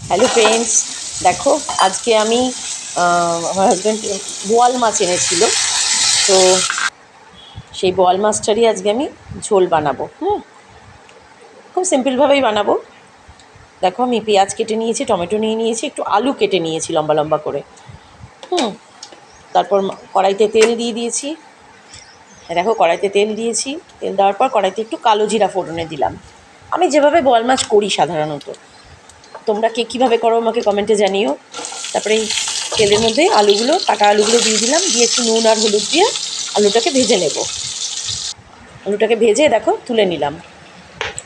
Hello friends, দেখো আজকে আমি আমার হাজব্যান্ড বোয়াল মাছ এনেছিল। তো সেই বোয়াল মাছটারই আজকে আমি ঝোল বানাবো। খুব সিম্পলভাবেই বানাবো। দেখো আমি পেঁয়াজ কেটে নিয়েছি, টমেটো নিয়ে নিয়েছি, একটু আলু কেটে নিয়েছি লম্বা লম্বা করে। তারপর কড়াইতে তেল দিয়ে দিয়েছি। দেখো কড়াইতে তেল দিয়েছি, তেল দেওয়ার পর কড়াইতে একটু কালো জিরা ফোড়নে দিলাম। আমি যেভাবে বোয়াল মাছ করি সাধারণত, তোমরা কে কীভাবে করো আমাকে কমেন্টে জানিও। তারপরে এই তেলের মধ্যে কাটা আলুগুলো দিয়ে দিলাম, দিয়ে একটু নুন আর হলুদ দিয়ে আলুটাকে ভেজে নেব। আলুটাকে ভেজে দেখো তুলে নিলাম।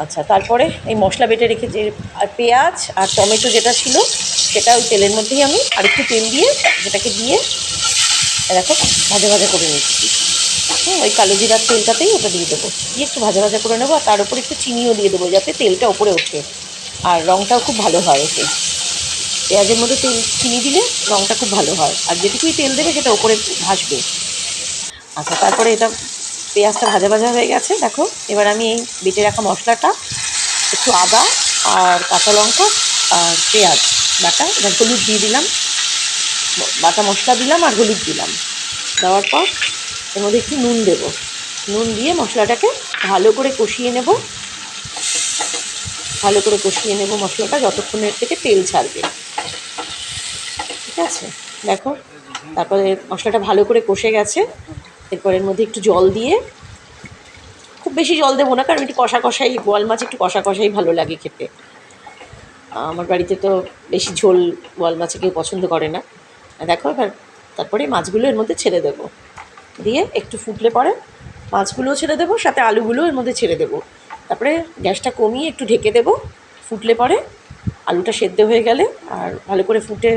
আচ্ছা, তারপরে এই মশলা বেটে রেখে যে পেঁয়াজ আর টমেটো যেটা ছিল সেটা ওই তেলের মধ্যেই আমি আরেকটু তেল দিয়ে যেটাকে দিয়ে দেখো ভাজা ভাজা করে নিচ্ছি। ওই কালো জিরার তেলটাতেই ওটা দিয়ে দেবো, দিয়ে একটু ভাজা ভাজা করে নেবো। আর তার উপরে একটু চিনিও দিয়ে দেবো যাতে তেলটা ওপরে ওঠে আর রঙটাও খুব ভালো হয় ওঠে। পেঁয়াজের মধ্যে তেল চিনি দিলে রঙটা খুব ভালো হয়, আর যেটুকুই তেল দেবে সেটা ওপরে ভাসবে। আচ্ছা, তারপরে এটা পেঁয়াজটা ভাজা ভাজা হয়ে গেছে। দেখো এবার আমি এই বেটে রাখা মশলাটা, একটু আদা আর কাঁচা লঙ্কা আর পেঁয়াজ বাটা, এবার হলুদ দিয়ে দিলাম, বাটা মশলা দিলাম আর হলুদ দিলাম। দেওয়ার পর এর মধ্যে একটু নুন দেবো। নুন দিয়ে মশলাটাকে ভালো করে কষিয়ে নেব। ভালো করে কষিয়ে নেব মশলাটা যতক্ষণের থেকে তেল ছাড়বে। ঠিক আছে, দেখো তারপরে মশলাটা ভালো করে কষে গেছে। এরপর এর মধ্যে একটু জল দিয়ে, খুব বেশি জল দেবো না কারণ একটু কষা কষাই, বোয়াল মাছ একটু কষা কষাই ভালো লাগে খেতে। আমার বাড়িতে তো বেশি ঝোল বোয়াল মাছে কেউ পছন্দ করে না। দেখো এবার তারপরে মাছগুলো এর মধ্যে ছেড়ে দেবো, দিয়ে একটু ফুটলে পরে মাছগুলোও ছেড়ে দেবো, সাথে আলুগুলো এর মধ্যে ছেড়ে দেবো। তারপরে গ্যাসটা কমিয়ে একটু ঢেকে দেবো। ফুটলে পরে আলুটা সেদ্ধ হয়ে গেলে আর ভালো করে ফুটে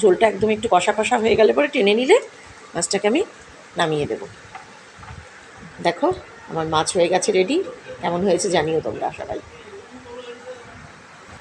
ঝোলটা একদম একটু কষা কষা হয়ে গেলে পরে টেনে নিলে মাছটাকে আমি নামিয়ে দেবো। দেখো আমার মাছ হয়ে গেছে রেডি। কেমন হয়েছে জানিও তোমরা সবাই।